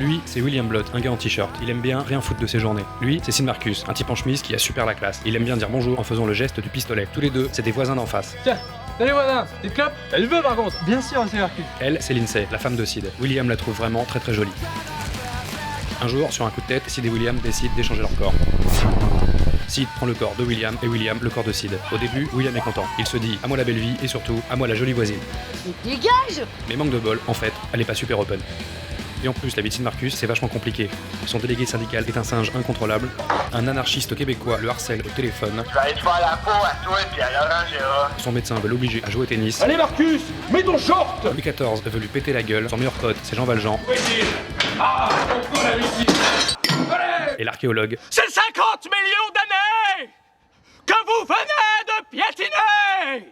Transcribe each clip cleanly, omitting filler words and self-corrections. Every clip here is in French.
Lui, c'est William Blott, un gars en t-shirt. Il aime bien rien foutre de ses journées. Lui, c'est Sid Marcus, un type en chemise qui a super la classe. Il aime bien dire bonjour en faisant le geste du pistolet. Tous les deux, c'est des voisins d'en face. Tiens, salut voisin, petite clope? Elle veut par contre. Bien sûr, c'est Marcus. Elle, c'est Lindsay, la femme de Sid. William la trouve vraiment très très jolie. Un jour, sur un coup de tête, Sid et William décident d'échanger leur corps. Sid prend le corps de William et William le corps de Sid. Au début, William est content. Il se dit « à moi la belle vie et surtout, à moi la jolie voisine ». Dégage! Mais manque de bol, en fait, elle est pas super open. Et en plus, la vie de Sid Marcus, c'est vachement compliqué. Son délégué syndical est un singe incontrôlable. Un anarchiste québécois le harcèle au téléphone. Je vais aller te faire la peau à toi et puis à Laurent Gérard. Son médecin veut l'obliger à jouer au tennis. Allez Marcus, mets ton short! Louis XIV veut lui péter la gueule. Son meilleur pote, c'est Jean Valjean. Ah, on la musique! Allez! Et l'archéologue, C'est 50 millions d'années que vous venez de piétiner!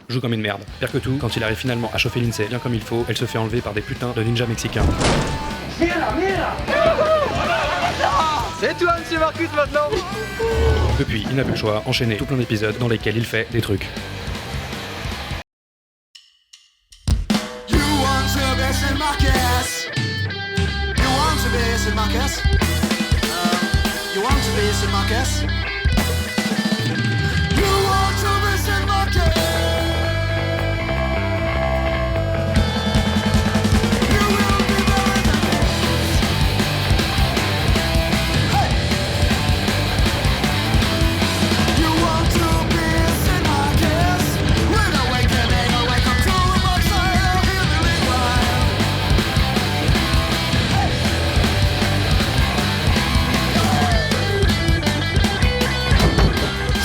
joue comme une merde. Pire que tout, quand il arrive finalement à chauffer Lindsay bien comme il faut, elle se fait enlever par des putains de ninjas mexicains. C'est toi, monsieur Marcus, maintenant! Depuis, il n'a plus le choix, enchaîner tout plein d'épisodes dans lesquels il fait des trucs. You want to be St. Marcus? You want to be St. Marcus? You want to be St. Marcus? You want to be St. Marcus? You will be better than this. Hey! You want to be St. Marcus? With awakening, awaken to the dark side of the living wild.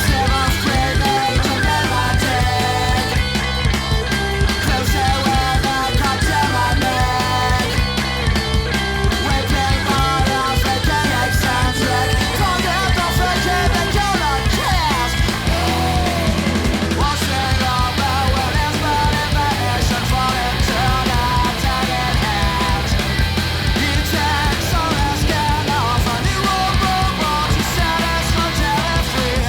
Seven straight days to never take. Closer when I touch my neck. Waiting for the freaking eccentric. Forget the freaking that you're not cares. Washing over when it's burning nation for eternity and it ends. You take so let's get off a new robot to set us totally free.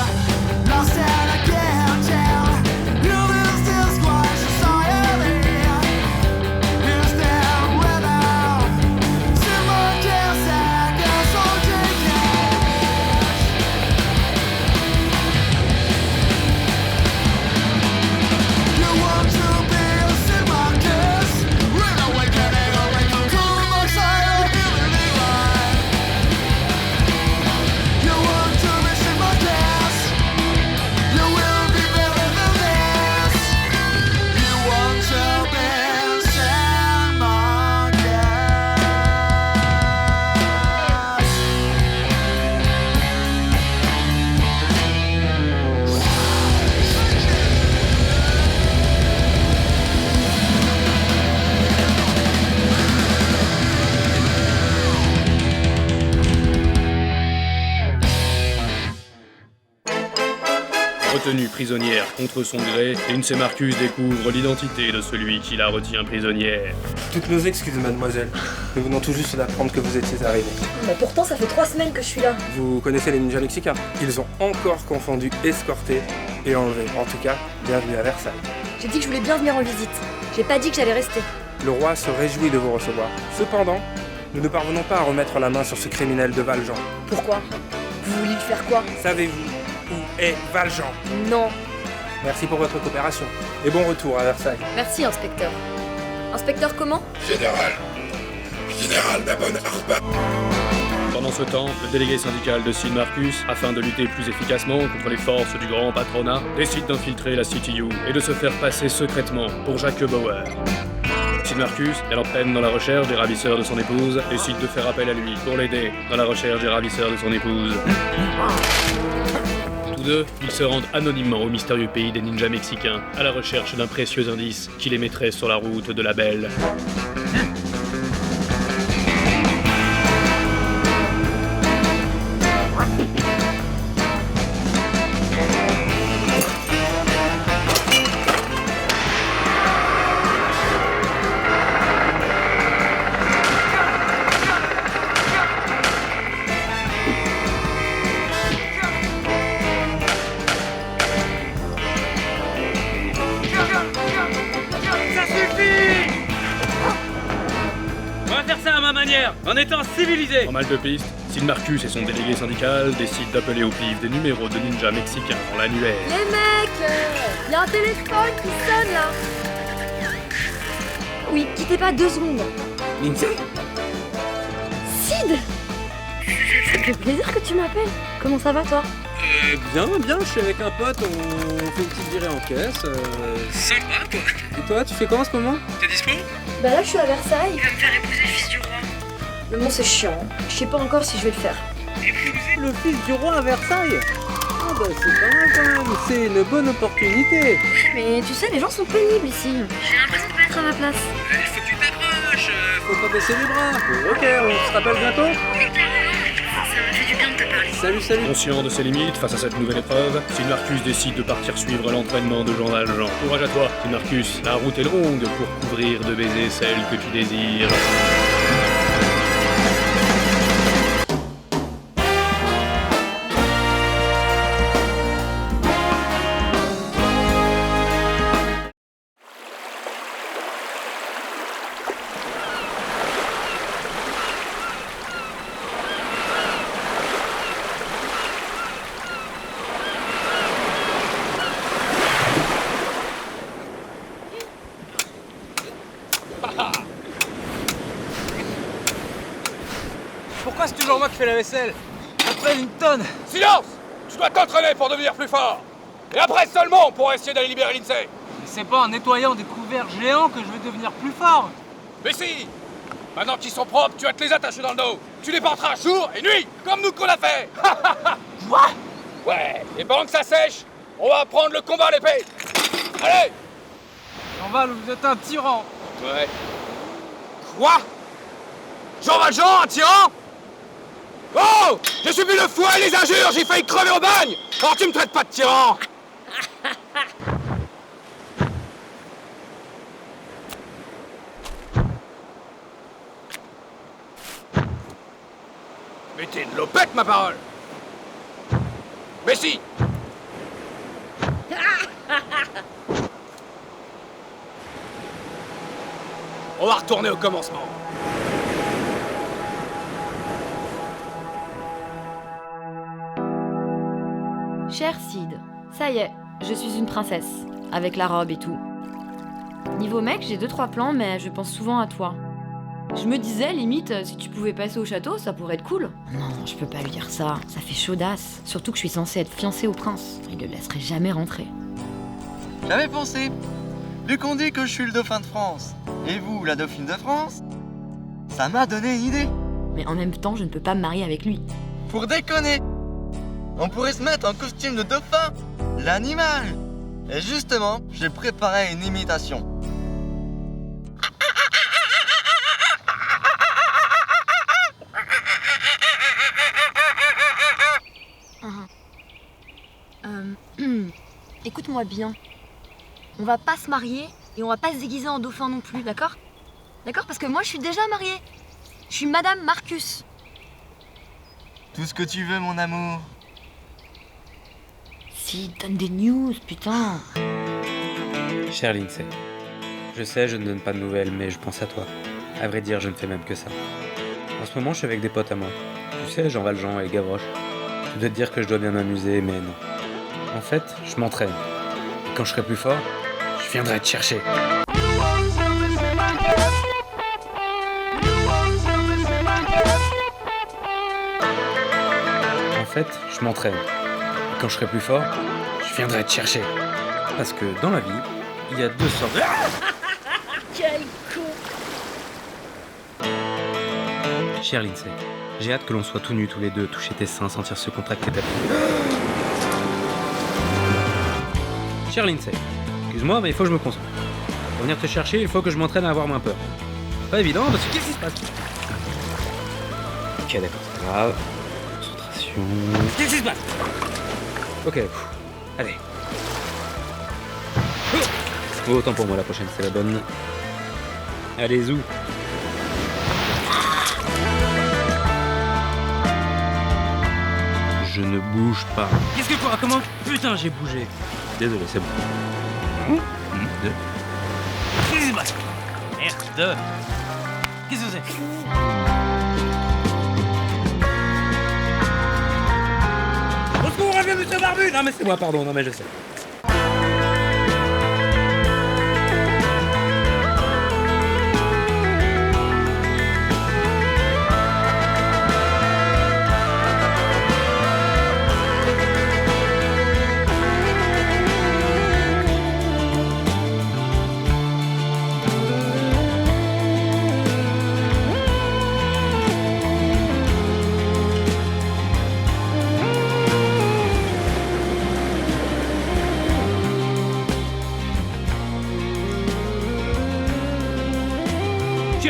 Lost and again till you lose this quiet society. You stand without simple kiss and guess on You want to be a St. Marcus? With awakening, awaken to the dark side of the living life. You want to be St. Marcus? You will be better than this. You want to be St. Marcus? Retenue prisonnière contre son gré, Lindsay Marcus découvre l'identité de celui qui la retient prisonnière. Toutes nos excuses, mademoiselle. Nous venons tout juste d'apprendre que vous étiez arrivée. Mais pourtant, ça fait 3 semaines que je suis là. Vous connaissez les ninjas mexicains? Ils ont encore confondu escorter et enlever. En tout cas, bienvenue à Versailles. J'ai dit que je voulais bien venir en visite. J'ai pas dit que j'allais rester. Le roi se réjouit de vous recevoir. Cependant, nous ne parvenons pas à remettre la main sur ce criminel de Valjean. Pourquoi? Vous vouliez lui faire quoi? Savez-vous où est Valjean? Non. Merci pour votre coopération. Et bon retour à Versailles. Merci, inspecteur. Inspecteur comment? Général Bonaparte. Pendant ce temps, le délégué syndical de Sid Marcus, afin de lutter plus efficacement contre les forces du grand patronat, décide d'infiltrer la CTU et de se faire passer secrètement pour Jacques Bauer. Sid Marcus, elle en peine dans la recherche des ravisseurs de son épouse, décide de faire appel à lui pour l'aider dans la recherche des ravisseurs de son épouse. Tous deux, ils se rendent anonymement au mystérieux pays des ninjas mexicains, à la recherche d'un précieux indice qui les mettrait sur la route de la belle. manière, en étant civilisé. En mal de piste, Sid Marcus et son délégué syndical décident d'appeler au pif des numéros de ninjas mexicains dans l'annuaire. Les mecs, y a un téléphone qui sonne là. Oui, quittez pas 2 secondes. Lindsay? Sid, ça me fait plaisir que tu m'appelles. Comment ça va toi? Bien, je suis avec un pote, on fait une petite virée en caisse. Sympa quoi. Et toi, tu fais quoi en ce moment? T'es dispo? Bah là je suis à Versailles. Il va me faire épouser le fils du roi. Le nom c'est chiant. Je sais pas encore si je vais le faire. Le fils du roi à Versailles? Ah bah c'est pas mal quand même, c'est une bonne opportunité. Mais tu sais, les gens sont pénibles ici. J'ai l'impression de pas être à ma place. Il faut que tu t'approches, faut pas baisser les bras. Ok, on se rappelle bientôt? Ça m'a fait du bien de te parler. Salut. Conscient de ses limites face à cette nouvelle épreuve, Sid Marcus décide de partir suivre l'entraînement de Jean Valjean. Courage à toi, Sid Marcus, la route est longue pour couvrir de baisers celle que tu désires. Pourquoi c'est toujours moi qui fais la vaisselle? Après une tonne. Silence! Tu dois t'entraîner pour devenir plus fort. Et après seulement, on pourra essayer d'aller libérer Lindsay. Mais c'est pas en nettoyant des couverts géants que je vais devenir plus fort. Mais si! Maintenant qu'ils sont propres, tu vas te les attacher dans le dos. Tu les porteras jour et nuit, comme nous qu'on a fait. Quoi? Ouais, et pendant que ça sèche, on va prendre le combat à l'épée. Allez! Jean-Val, vous êtes un tyran. Ouais. Quoi? Jean Valjean, un tyran? Oh! J'ai subi le fouet et les injures, j'ai failli crever au bagne! Alors tu me traites pas de tyran! Mais t'es une lopette, ma parole! Mais si! On va retourner au commencement. Cher Sid, ça y est, je suis une princesse, avec la robe et tout. Niveau mec, j'ai 2-3 plans, mais je pense souvent à toi. Je me disais, limite, si tu pouvais passer au château, ça pourrait être cool. Non, je peux pas lui dire ça, ça fait chaudasse. Surtout que je suis censée être fiancée au prince. Il le laisserait jamais rentrer. J'avais pensé. Vu qu'on dit que je suis le dauphin de France, et vous, la dauphine de France, ça m'a donné une idée. Mais en même temps, je ne peux pas me marier avec lui. Pour déconner, on pourrait se mettre en costume de dauphin, l'animal. Et justement, j'ai préparé une imitation. Écoute-moi bien. On va pas se marier et on va pas se déguiser en dauphin non plus, d'accord? D'accord? Parce que moi, je suis déjà mariée. Je suis Madame Marcus. Tout ce que tu veux, mon amour. Si, donne des news, putain. Cher Lindsay, je sais, je ne donne pas de nouvelles, mais je pense à toi. À vrai dire, je ne fais même que ça. En ce moment, je suis avec des potes à moi. Tu sais, Jean Valjean et Gavroche. Je dois te dire que je dois bien m'amuser, mais non. En fait, je m'entraîne. Et quand je serai plus fort, je viendrai te chercher. En fait, je m'entraîne. Et quand je serai plus fort, je viendrai te chercher. Parce que dans la vie, il y a 2 sortes de... Quel con! Cher Lindsay, j'ai hâte que l'on soit tout nus tous les deux, toucher tes seins, sentir se contracter ta peau. Cher Lindsay, excuse-moi, mais il faut que je me concentre. Pour venir te chercher, il faut que je m'entraîne à avoir moins peur. Pas évident, parce que qu'est-ce qui se passe? Ok, d'accord, c'est pas grave. Concentration... Qu'est-ce qui se passe? Ok, allez. Oh, autant pour moi, la prochaine, c'est la bonne. Allez, zou. Je ne bouge pas. Qu'est-ce que quoi? Comment? Putain, j'ai bougé. Désolé, c'est bon. Qu'est-ce qui se passe? Merde. Qu'est-ce que c'est? viens, monsieur Barbu! Non, mais c'est moi, pardon, non, mais je sais.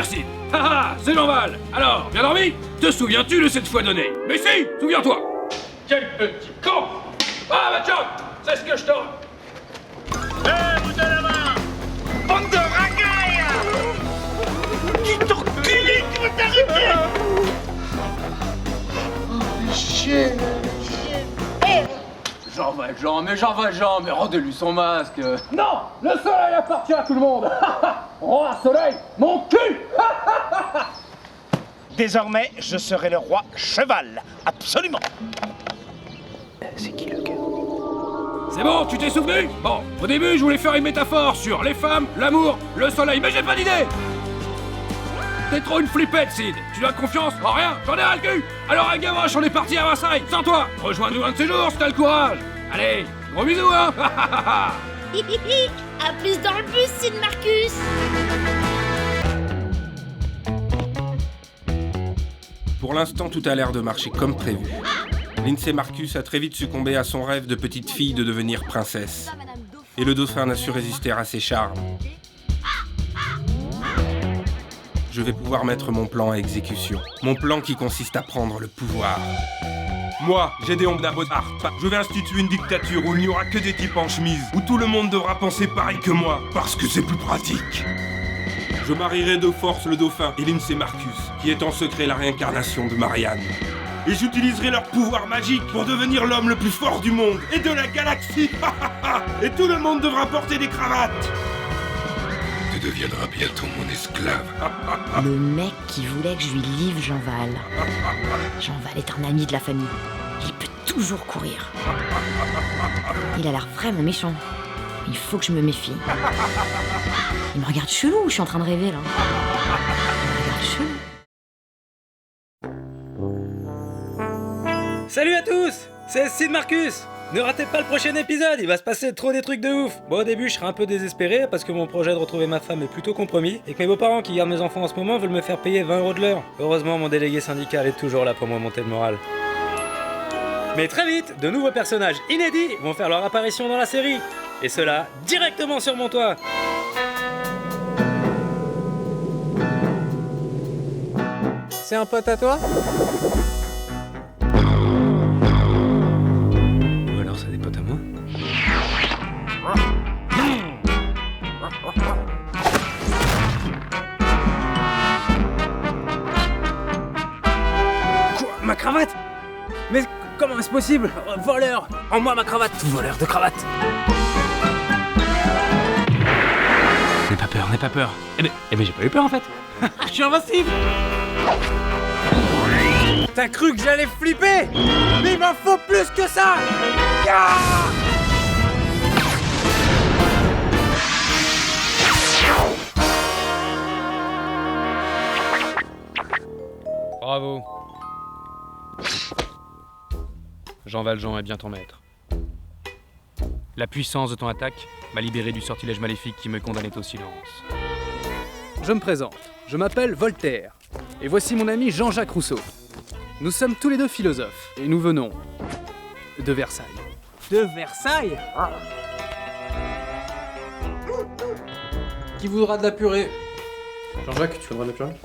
Sid. Haha, c'est Jean-Val. Alors, bien dormi? Te souviens-tu de cette fois donnée? Mais si, souviens-toi. Quel petit con. Ah, bah tiens, c'est ce que je t'aurais. Hé, vous de la main! Bande de racailles! Qui t'enculé, tu vas t'arrêter! Oh, chier! Jean Valjean, mais rendez-lui son masque. Non, le soleil appartient à tout le monde. Roi soleil, mon cul. Désormais, je serai le roi cheval. Absolument. C'est qui le gars? C'est bon, tu t'es souvenu? Bon, au début, je voulais faire une métaphore sur les femmes, l'amour, le soleil, mais j'ai pas d'idée. T'es trop une flippette, Sid. Tu as confiance en rien, j'en ai ras le cul. Alors, à Gavroche, on est parti à Versailles, sans toi. Rejoins-nous un de ces jours si t'as le courage. Allez, gros bisous, hein. À plus dans le bus, Sid Marcus. Pour l'instant, tout a l'air de marcher comme prévu. Lindsay Marcus a très vite succombé à son rêve de petite fille de devenir princesse. Et le dauphin n'a su résister à ses charmes. Je vais pouvoir mettre mon plan à exécution. Mon plan qui consiste à prendre le pouvoir. Moi, Gédéon Bonaparte, je vais instituer une dictature où il n'y aura que des types en chemise, où tout le monde devra penser pareil que moi, parce que c'est plus pratique. Je marierai de force le dauphin et Lindsay Marcus, qui est en secret la réincarnation de Marianne. Et j'utiliserai leur pouvoir magique pour devenir l'homme le plus fort du monde et de la galaxie. Et tout le monde devra porter des cravates. Tu deviendras bientôt mon esclave. Le mec qui voulait que je lui livre Jean-Val. Jean-Val est un ami de la famille. Il peut toujours courir. Il a l'air vraiment méchant. Il faut que je me méfie. Il me regarde chelou, je suis en train de rêver là. Il me regarde chelou. Salut à tous, c'est Sid Marcus. Ne ratez pas le prochain épisode, il va se passer trop des trucs de ouf. Bon, au début, je serai un peu désespéré parce que mon projet de retrouver ma femme est plutôt compromis et que mes beaux-parents qui gardent mes enfants en ce moment veulent me faire payer 20 € de l'heure. Heureusement, mon délégué syndical est toujours là pour me monter le moral. Mais très vite, de nouveaux personnages inédits vont faire leur apparition dans la série. Et cela directement sur mon toit. C'est un pote à toi ? Ou alors c'est des potes à moi. Quoi ? Ma cravate ? Mais comment est-ce possible ? Voleur ! En moi ma cravate ! Voleur de cravate ! N'aie pas peur. Eh ben j'ai pas eu peur en fait. Je suis invincible. T'as cru que j'allais flipper? Mais il m'en faut plus que ça. Bravo. Jean Valjean est bien ton maître. La puissance de ton attaque m'a libéré du sortilège maléfique qui me condamnait au silence. Je me présente, je m'appelle Voltaire, et voici mon ami Jean-Jacques Rousseau. Nous sommes tous les deux philosophes, et nous venons de Versailles. De Versailles? Qui voudra de la purée? Jean-Jacques, tu voudras de la purée?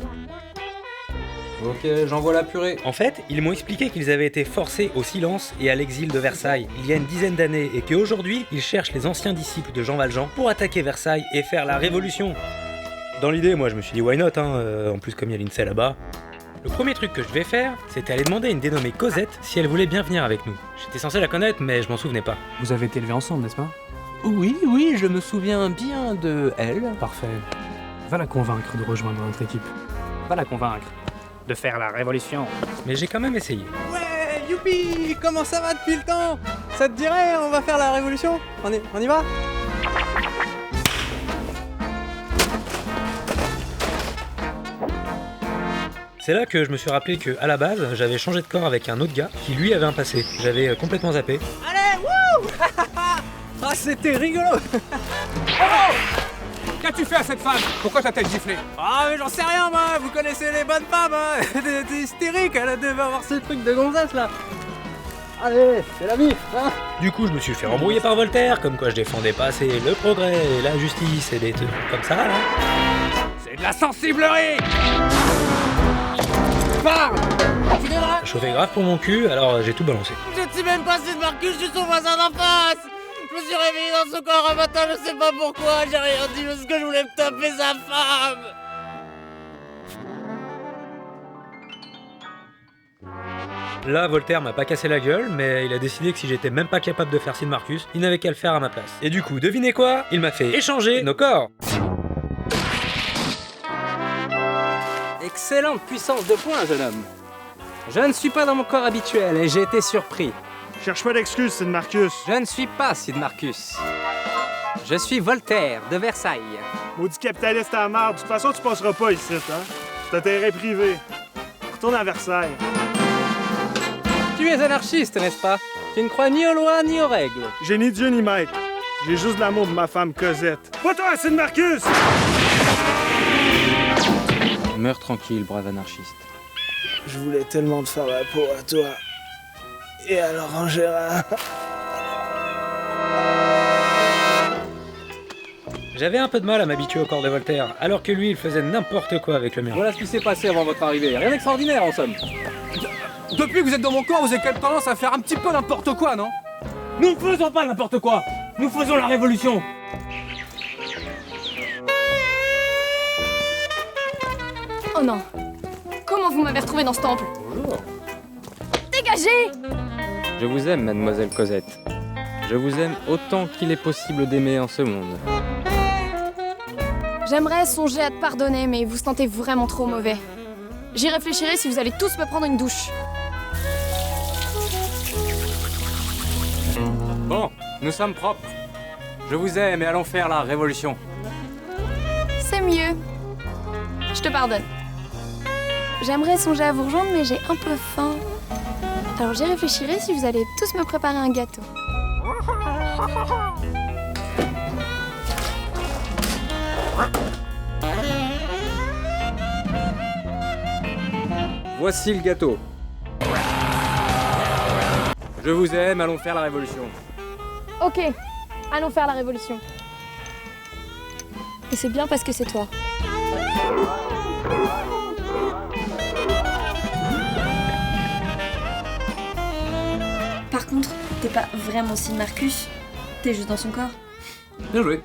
Ok, j'envoie la purée. En fait, ils m'ont expliqué qu'ils avaient été forcés au silence et à l'exil de Versailles il y a une dizaine d'années et qu'aujourd'hui, ils cherchent les anciens disciples de Jean Valjean pour attaquer Versailles et faire la révolution. Dans l'idée, moi je me suis dit why not, en plus comme il y a l'INSEE là-bas. Le premier truc que je vais faire, c'était aller demander à une dénommée Cosette si elle voulait bien venir avec nous. J'étais censé la connaître, mais je m'en souvenais pas. Vous avez été élevés ensemble, n'est-ce pas? Oui, je me souviens bien de elle. Parfait. Va la convaincre de rejoindre notre équipe. Va la convaincre de faire la révolution. Mais j'ai quand même essayé. Ouais, youpi! Comment ça va depuis le temps? Ça te dirait, on va faire la révolution? On y va? C'est là que je me suis rappelé que, à la base, j'avais changé de corps avec un autre gars qui lui avait un passé. J'avais complètement zappé. Allez, wouh! Ah, c'était rigolo! Oh! Qu'as-tu fait à cette femme? Pourquoi t'as-t-elle giflé? Ah, mais j'en sais rien, moi! Vous connaissez les bonnes femmes, hein? T'es hystérique, elle devait avoir ce truc de gonzesse, là! Allez, c'est la vie, hein? Du coup, je me suis fait embrouiller par Voltaire, comme quoi je défendais pas assez le progrès, la justice et des trucs comme ça, là. C'est de la sensiblerie! Parle! Tu viendras? Ça chauffait grave pour mon cul, alors j'ai tout balancé. Je ne suis même pas Sid Marcus, je suis son voisin d'en face! Je me suis réveillé dans son corps un matin, je sais pas pourquoi, j'ai rien dit parce que je voulais me taper sa femme! Là, Voltaire m'a pas cassé la gueule, mais il a décidé que si j'étais même pas capable de faire Sid Marcus, il n'avait qu'à le faire à ma place. Et du coup, devinez quoi? Il m'a fait échanger nos corps. Excellente puissance de poing, jeune homme. Je ne suis pas dans mon corps habituel et j'ai été surpris. Cherche pas d'excuses, Sid Marcus. Je ne suis pas Sid Marcus. Je suis Voltaire, de Versailles. Maudit capitaliste à la marde, de toute façon tu passeras pas ici, hein? C'est un terrain privé. Retourne à Versailles. Tu es anarchiste, n'est-ce pas? Tu ne crois ni aux lois ni aux règles. J'ai ni Dieu ni maître. J'ai juste l'amour de ma femme Cosette. Pas toi, Sid Marcus! Meurs tranquille, brave anarchiste. Je voulais tellement te faire la peau à toi. Et alors, Angéra. J'avais un peu de mal à m'habituer au corps de Voltaire, alors que lui, il faisait n'importe quoi avec le mien. Voilà ce qui s'est passé avant votre arrivée. Rien d'extraordinaire, en somme. Depuis que vous êtes dans mon corps, vous avez quand même tendance à faire un petit peu n'importe quoi, non? Nous ne faisons pas n'importe quoi! Nous faisons la révolution! Oh non! Comment vous m'avez retrouvé dans ce temple? Bonjour. Dégagez! Je vous aime, mademoiselle Cosette. Je vous aime autant qu'il est possible d'aimer en ce monde. J'aimerais songer à te pardonner, mais vous sentez vraiment trop mauvais. J'y réfléchirai si vous allez tous me prendre une douche. Bon, nous sommes propres. Je vous aime et allons faire la révolution. C'est mieux. Je te pardonne. J'aimerais songer à vous rejoindre, mais j'ai un peu faim. Alors j'y réfléchirai si vous allez tous me préparer un gâteau. Voici le gâteau. Je vous aime, allons faire la révolution. Ok, allons faire la révolution. Et c'est bien parce que c'est toi. Par contre, t'es pas vraiment Sid Marcus, t'es juste dans son corps. Bien joué.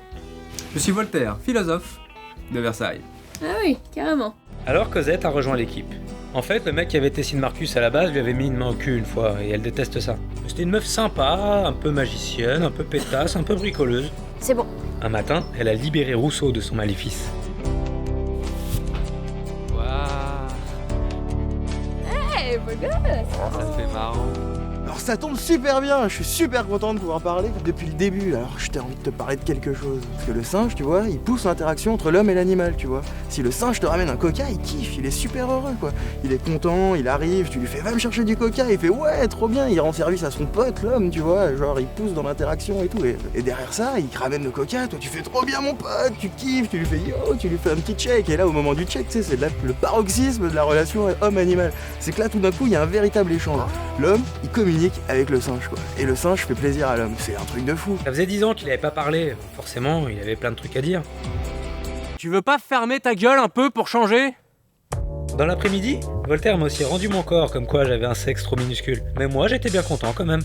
Je suis Voltaire, philosophe de Versailles. Ah oui, carrément. Alors Cosette a rejoint l'équipe. En fait, le mec qui avait été Sid Marcus à la base lui avait mis une main au cul une fois, et elle déteste ça. C'était une meuf sympa, un peu magicienne, un peu pétasse, un peu bricoleuse. C'est bon. Un matin, elle a libéré Rousseau de son maléfice. Hey, beau gosse! Ça fait marrant. Alors ça tombe super bien, je suis super content de pouvoir parler depuis le début. Alors je t'ai envie de te parler de quelque chose. Parce que le singe, tu vois, il pousse l'interaction entre l'homme et l'animal, tu vois. Si le singe te ramène un coca, il kiffe, il est super heureux, quoi. Il est content, il arrive, tu lui fais va me chercher du coca, il fait ouais, trop bien, il rend service à son pote, l'homme, tu vois. Genre il pousse dans l'interaction et tout. Et derrière ça, il te ramène le coca, toi tu fais trop bien mon pote, tu kiffes, tu lui fais yo, tu lui fais un petit check. Et là au moment du check, tu sais, c'est le paroxysme de la relation homme-animal. C'est que là tout d'un coup, il y a un véritable échange. L'homme, il communique avec le singe, quoi. Et le singe fait plaisir à l'homme, c'est un truc de fou. Ça faisait 10 ans qu'il avait pas parlé, forcément, il avait plein de trucs à dire. Tu veux pas fermer ta gueule un peu pour changer? Dans l'après-midi, Voltaire m'a aussi rendu mon corps, comme quoi j'avais un sexe trop minuscule. Mais moi, j'étais bien content quand même.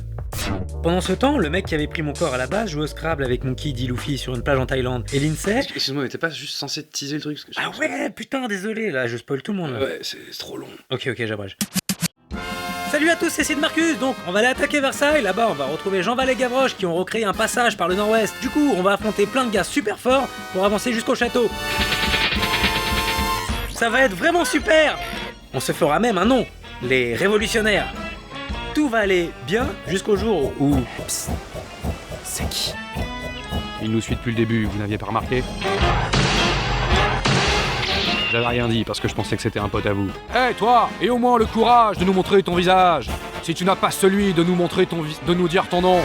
Pendant ce temps, le mec qui avait pris mon corps à la base jouait au Scrabble avec mon kid Luffy sur une plage en Thaïlande. Et l'INSEE... Excuse-moi, mais t'es pas juste censé teaser le truc parce que Ah ouais, putain, désolé, là, je spoil tout le monde. Là. Ouais, c'est trop long. Ok, j'abrège. Salut à tous, c'est Sid Marcus. Donc, on va aller attaquer Versailles. Là-bas, on va retrouver Jean-Val et Gavroche qui ont recréé un passage par le nord-ouest. Du coup, on va affronter plein de gars super forts pour avancer jusqu'au château. Ça va être vraiment super. On se fera même un nom, les révolutionnaires. tout va aller bien jusqu'au jour où... Psst, c'est qui? Il nous suit depuis le début, vous n'aviez pas remarqué? J'avais rien dit parce que je pensais que c'était un pote à vous. Hé, toi, aie au moins le courage de nous montrer ton visage. Si tu n'as pas celui de nous montrer de nous dire ton nom.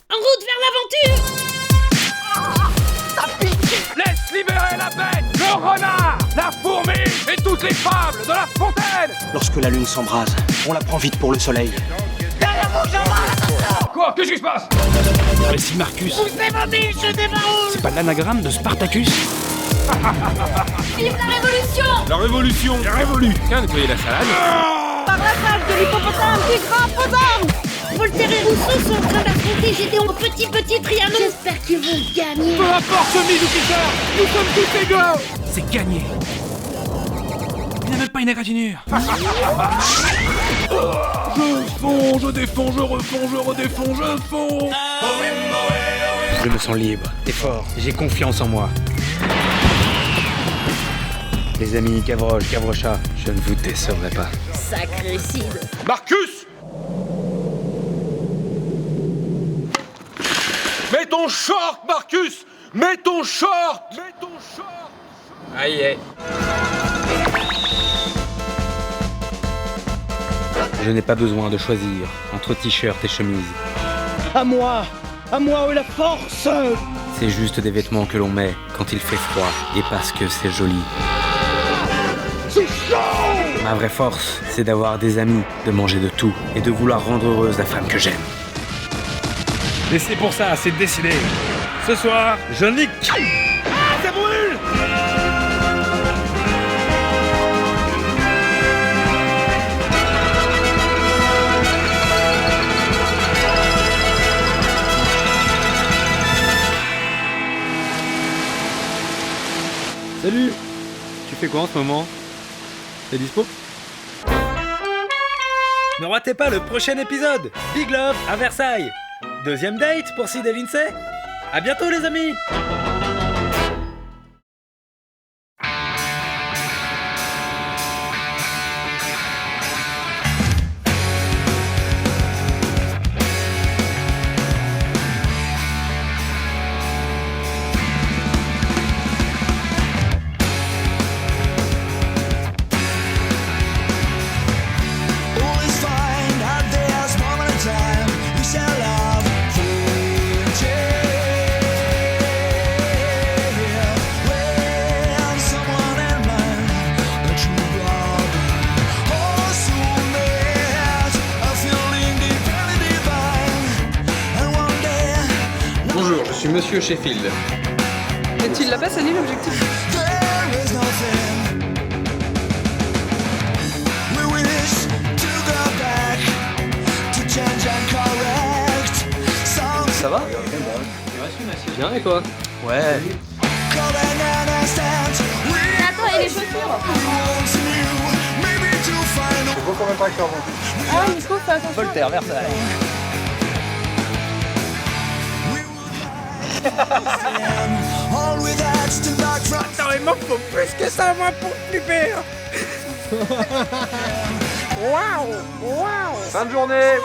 En route vers l'aventure. Laisse libérer la bête, le renard, la fourmi et toutes les fables de la fontaine. Lorsque la lune s'embrase, on la prend vite pour le soleil. Derrière vous, Jean-Marc. Quoi? Qu'est-ce qui se passe? Mais si Marcus, Poussez vos biches, je débarroule. c'est pas l'anagramme de Spartacus? Vive la révolution. La révolution est révolue. Tiens, nettoyer la salade. Par la face de l'hippopotame qui grimpe aux armes. Voltaire et Rousseau sont en train d'affronter Gédéon au petit Trianon. J'espère qu'ils vont gagner. Peu importe ce mise ou qui sort, nous sommes tous égaux. C'est gagné. Il n'y a même pas une égratignure. Je fonds, je défonds, je refonds, je redéfonds, je fonds. Je me sens libre et fort. J'ai confiance en moi. Les amis, Gavroche, Gavrocha, je ne vous décevrai pas. Sacré Cid. Marcus! Mets ton short, Marcus! Mets ton short! Mets ton short! Aïe. Je n'ai pas besoin de choisir entre t-shirt et chemise. À moi où est la force? C'est juste des vêtements que l'on met quand il fait froid et parce que c'est joli. C'est chaud! Ma vraie force, c'est d'avoir des amis, de manger de tout et de vouloir rendre heureuse la femme que j'aime. Et c'est pour ça, c'est décidé. Ce soir, je nique. Ah, ça brûle! Salut! Tu fais quoi en ce moment? T'es dispo? Ne ratez pas le prochain épisode. Big Love à Versailles. Deuxième date pour Sid et Lindsay. À bientôt les amis. Bonjour, je suis Monsieur Sheffield. N'est-il là pas sonné l'objectif? Ça va? Bien et toi? Ouais. Attends, et les chaussures? C'est beau combien de temps que t'en Ah, Nico, fais attention. Voltaire, Versailles. Attends, il m'en faut plus que ça, moi, pour flipper. Waouh! Waouh! Fin de journée!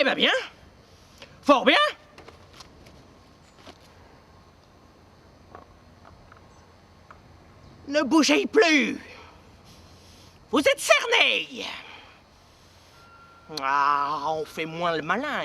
Eh ben bien. Fort bien. Ne bougez plus. Vous êtes cernés. Ah, on fait moins le malin.